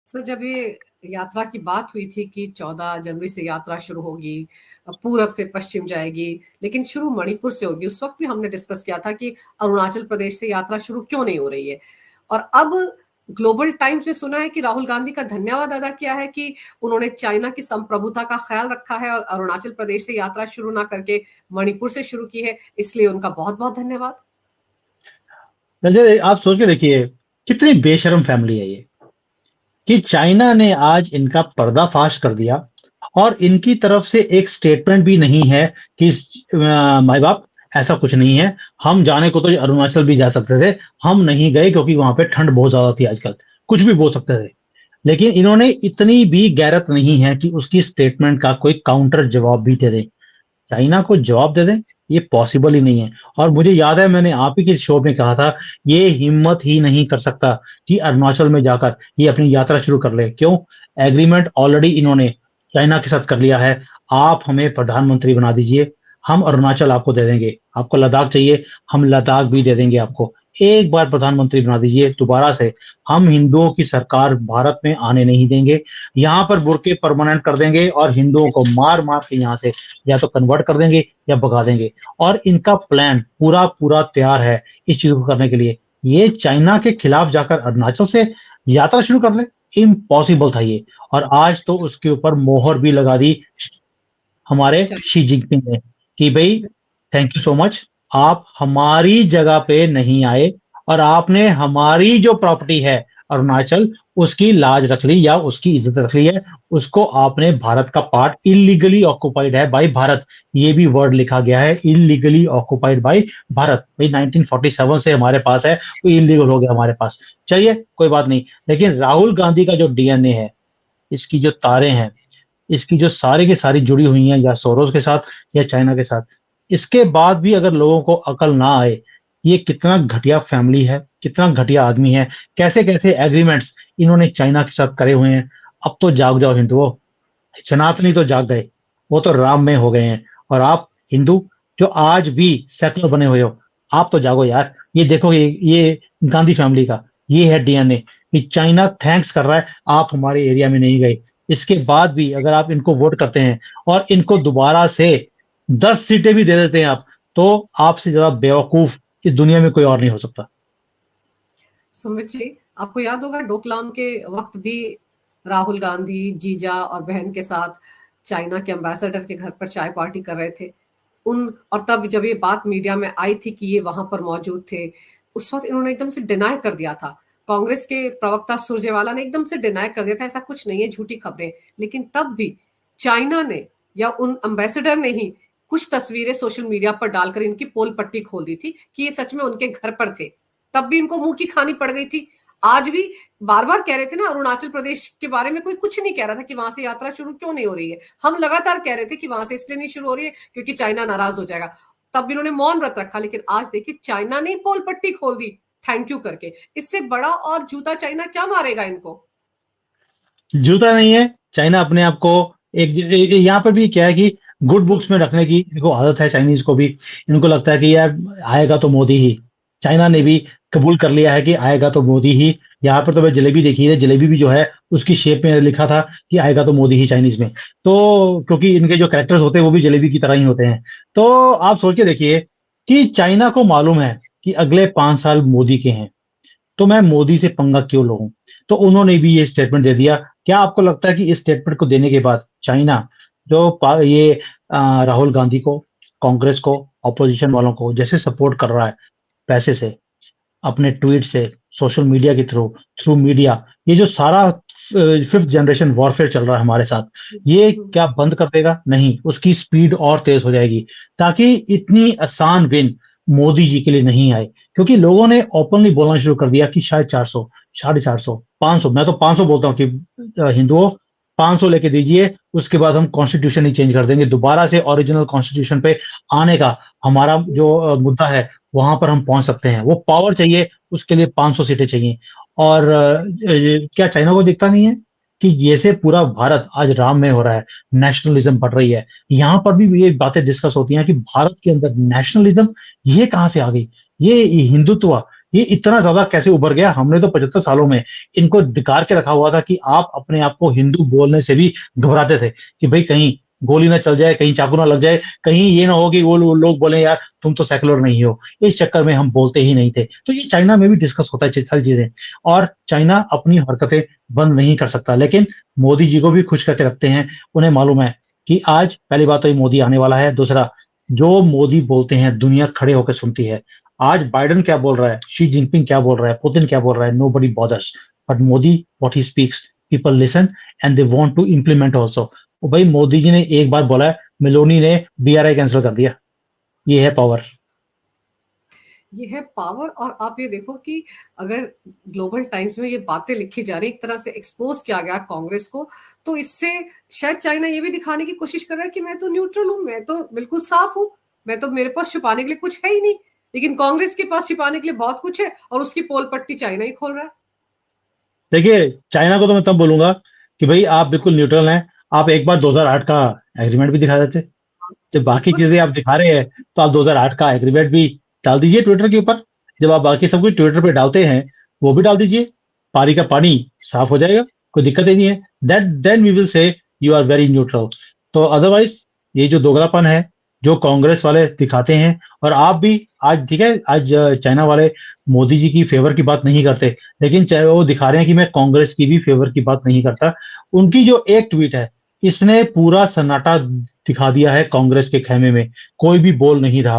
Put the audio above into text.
Sir, जब ये यात्रा की बात हुई थी कि 14 जनवरी से यात्रा शुरू होगी, पूरब से पश्चिम जाएगी, लेकिन शुरू मणिपुर से होगी। उस वक्त भी हमने डिस्कस किया था कि अरुणाचल प्रदेश से यात्रा शुरू क्यों नहीं हो रही है। और अब ग्लोबल टाइम्स ने सुना है कि राहुल गांधी का धन्यवाद अदा किया है कि उन्होंने चाइना की संप्रभुता का ख्याल रखा है और अरुणाचल प्रदेश से यात्रा शुरू ना करके मणिपुर से शुरू की है, इसलिए उनका बहुत बहुत धन्यवाद। जैसे आप सोच के देखिए, कितनी बेशर्म फैमिली है ये, कि चाइना ने आज इनका पर्दाफाश कर दिया और इनकी तरफ से एक स्टेटमेंट भी नहीं है कि माई बाप ऐसा कुछ नहीं है। हम जाने को तो अरुणाचल भी जा सकते थे, हम नहीं गए क्योंकि वहां पे ठंड बहुत ज्यादा थी। आजकल कुछ भी बोल सकते थे, लेकिन इन्होंने इतनी भी गैरत नहीं है कि उसकी स्टेटमेंट का कोई काउंटर जवाब भी दे दे। चाइना को जवाब दे दें, ये पॉसिबल ही नहीं है। और मुझे याद है, मैंने आप ही के शो में कहा था, ये हिम्मत ही नहीं कर सकता कि अरुणाचल में जाकर ये अपनी यात्रा शुरू कर ले। क्यों? एग्रीमेंट ऑलरेडी इन्होंने चाइना के साथ कर लिया है। आप हमें प्रधानमंत्री बना दीजिए, हम अरुणाचल आपको दे देंगे। आपको लद्दाख चाहिए, हम लद्दाख भी दे देंगे आपको। एक बार प्रधानमंत्री बना दीजिए दोबारा से। हम हिंदुओं की सरकार भारत में आने नहीं देंगे। यहाँ पर बुर्के परमानेंट कर देंगे और हिंदुओं को मार मार के यहाँ से या तो कन्वर्ट कर देंगे या भगा देंगे। और इनका प्लान पूरा पूरा तैयार है इस चीज को करने के लिए। ये चाइना के खिलाफ जाकर अरुणाचल से यात्रा शुरू कर ले, इम्पॉसिबल था ये। और आज तो उसके ऊपर मोहर भी लगा दी हमारे शी जिनपिंग ने कि भाई थैंक यू सो मच, आप हमारी जगह पे नहीं आए और आपने हमारी जो प्रॉपर्टी है अरुणाचल, उसकी लाज रख ली या उसकी इज्जत रख ली है। उसको आपने भारत का पार्ट, इलीगली ऑक्युपाइड है बाय भारत, ये भी वर्ड लिखा गया है, इलीगली ऑक्युपाइड बाय भारत। भाई 1947 से हमारे पास है, तो इलीगल हो गया हमारे पास। चलिए कोई बात नहीं, लेकिन राहुल गांधी का जो डीएनए है, इसकी जो तारे हैं, इसकी जो सारी की सारी जुड़ी हुई हैं या सोरोस के साथ या चाइना के साथ। इसके बाद भी अगर लोगों को अकल ना आए, ये कितना घटिया फैमिली है, कितना घटिया आदमी है, कैसे कैसे एग्रीमेंट्स इन्होंने चाइना के साथ करे हुए हैं। अब तो जाग जाओ हिंदुओं, सनातनी तो जाग गए, वो तो राम में हो गए हैं। और आप हिंदू जो आज भी सेकुलर बने हुए हो, आप तो जागो यार। ये देखो, ये गांधी फैमिली का ये है डीएनए कि चाइना थैंक्स कर रहा है आप हमारे एरिया में नहीं गए। इसके बाद भी अगर आप इनको वोट करते हैं और इनको दोबारा से 10 सीटें भी दे देते हैं आप, तो आपसे ज्यादा बेवकूफ इस दुनिया में कोई और नहीं हो सकता। सुमित जी, आपको याद होगा डोकलाम के वक्त भी राहुल गांधी जीजा और बहन के साथ चाइना के एम्बेसडर के घर पर चाय पार्टी कर रहे थे। और तब जब ये बात मीडिया में आई थी कि ये वहां पर मौजूद थे, उस वक्त इन्होंने एकदम से डिनाई कर दिया था। कांग्रेस के प्रवक्ता सुरजेवाला ने एकदम से डिनाई कर दिया था, ऐसा कुछ नहीं है, झूठी खबरें। लेकिन तब भी चाइना ने या उन एम्बेसडर ने ही कुछ तस्वीरें सोशल मीडिया पर डालकर इनकी पोल पट्टी खोल दी थी कि ये सच में उनके घर पर थे। तब भी इनको मुंह की खानी पड़ गई थी। आज भी बार बार कह रहे थे ना, अरुणाचल प्रदेश के बारे में कोई कुछ नहीं कह रहा था कि वहां से यात्रा शुरू क्यों नहीं हो रही है। हम लगातार कह रहे थे कि वहां से इसलिए नहीं शुरू हो रही है क्योंकि चाइना नाराज हो जाएगा। तब भी इन्होंने मौन व्रत रखा, लेकिन आज देखिए चाइना ने पोल पट्टी खोल दी थैंक यू करके। इससे बड़ा और जूता चाइना क्या मारेगा इनको? जूता नहीं है, चाइना अपने आप को एक यहाँ पर भी क्या है कि गुड बुक्स में रखने की इनको आदत है चाइनीज को भी। इनको लगता है कि यार आएगा तो मोदी ही। चाइना ने भी कबूल कर लिया है कि आएगा तो मोदी ही। यहाँ पर तो मैं जलेबी देखी है, जलेबी भी जो है उसकी शेप में लिखा था कि आएगा तो मोदी ही चाइनीज में। तो क्योंकि इनके जो कैरेक्टर्स होते हैं वो भी जलेबी की तरह ही होते हैं। तो आप सोच के देखिए कि चाइना को मालूम है कि अगले 5 साल मोदी के हैं, तो मैं मोदी से पंगा क्यों लूं। तो उन्होंने भी ये स्टेटमेंट दे दिया। क्या आपको लगता है कि इस स्टेटमेंट को देने के बाद चाइना जो ये राहुल गांधी को, कांग्रेस को, ऑपोजिशन वालों को जैसे सपोर्ट कर रहा है पैसे से, अपने ट्वीट से, सोशल मीडिया के थ्रू थ्रू मीडिया, ये जो सारा 5th जनरेशन वॉरफेयर चल रहा है हमारे साथ, ये क्या बंद कर देगा? नहीं, उसकी स्पीड और तेज हो जाएगी, ताकि इतनी आसान विन मोदी जी के लिए नहीं आए। क्योंकि लोगों ने ओपनली बोलना शुरू कर दिया कि शायद 400, 450, 500, मैं तो 500 बोलता हूँ कि हिंदुओं 500 लेके दीजिए, उसके बाद हम कॉन्स्टिट्यूशन ही चेंज कर देंगे। दोबारा से ओरिजिनल कॉन्स्टिट्यूशन पे आने का हमारा जो मुद्दा है, वहां पर हम पहुंच सकते हैं। वो पावर चाहिए, उसके लिए 500 सीटें चाहिए। और क्या चाइना को दिखता नहीं है कि जैसे पूरा भारत आज राम में हो रहा है, नेशनलिज्म बढ़ रही है, यहाँ पर भी ये बातें डिस्कस होती हैं कि भारत के अंदर नेशनलिज्म ये कहां से आ गई, ये हिंदुत्व ये इतना ज्यादा कैसे उभर गया? हमने तो 75 सालों में इनको धिकार के रखा हुआ था कि आप अपने आप को हिंदू बोलने से भी घबराते थे कि भाई कहीं गोली ना चल जाए, कहीं चाकू ना लग जाए, कहीं ये ना हो कि वो लोग बोले यार तुम तो सेकुलर नहीं हो। इस चक्कर में हम बोलते ही नहीं थे। तो ये चाइना में भी डिस्कस होता है सारी चीजें, और चाइना अपनी हरकतें बंद नहीं कर सकता, लेकिन मोदी जी को भी खुश करके रखते हैं। उन्हें मालूम है कि आज पहली बात तो ये मोदी आने वाला है, दूसरा जो मोदी बोलते हैं दुनिया खड़े होकर सुनती है। आज बाइडेन क्या बोल रहा है, शी जिनपिंग क्या बोल रहा है, पुतिन क्या बोल रहा है, nobody bothers, but Modi what he speaks people listen and they want to implement also. भाई मोदी जी ने एक बार बोला है, मेलोनी ने बीआरआई कैंसिल कर दिया। ये है पावर। ये है पावर। और आप ये देखो कि अगर ग्लोबल टाइम्स में ये बातें लिखी जा रही, एक तरह से एक्सपोज किया गया कांग्रेस को, तो इससे शायद चाइना ये भी दिखाने की कोशिश कर रहा है कि मैं तो न्यूट्रल हूं, मैं तो बिल्कुल साफ हूं, मैं तो, मेरे पास छुपाने के लिए कुछ है ही नहीं। लेकिन कांग्रेस के पास छिपाने के लिए बहुत कुछ है, और उसकी पोल पट्टी चाइना ही खोल रहा है। देखिए चाइना को तो मैं तब बोलूंगा कि भाई आप बिल्कुल न्यूट्रल हैं। आप एक बार 2008 का एग्रीमेंट भी दिखा देते। जब बाकी बिल्कुल। चीजें आप दिखा रहे हैं तो आप 2008 का एग्रीमेंट भी डाल दीजिए ट्विटर के ऊपर। जब आप बाकी सब कुछ ट्विटर पे डालते हैं वो भी डाल दीजिए, पानी का पानी साफ हो जाएगा, कोई दिक्कत ही नहीं है। That then we will say you are very neutral. तो अदरवाइज ये जो दोगलापन है जो कांग्रेस वाले दिखाते हैं, और आप भी आज ठीक है, आज चाइना वाले मोदी जी की फेवर की बात नहीं करते, लेकिन चाहे वो दिखा रहे हैं कि मैं कांग्रेस की भी फेवर की बात नहीं करता। उनकी जो एक ट्वीट है इसने पूरा सन्नाटा दिखा दिया है कांग्रेस के खेमे में, कोई भी बोल नहीं रहा।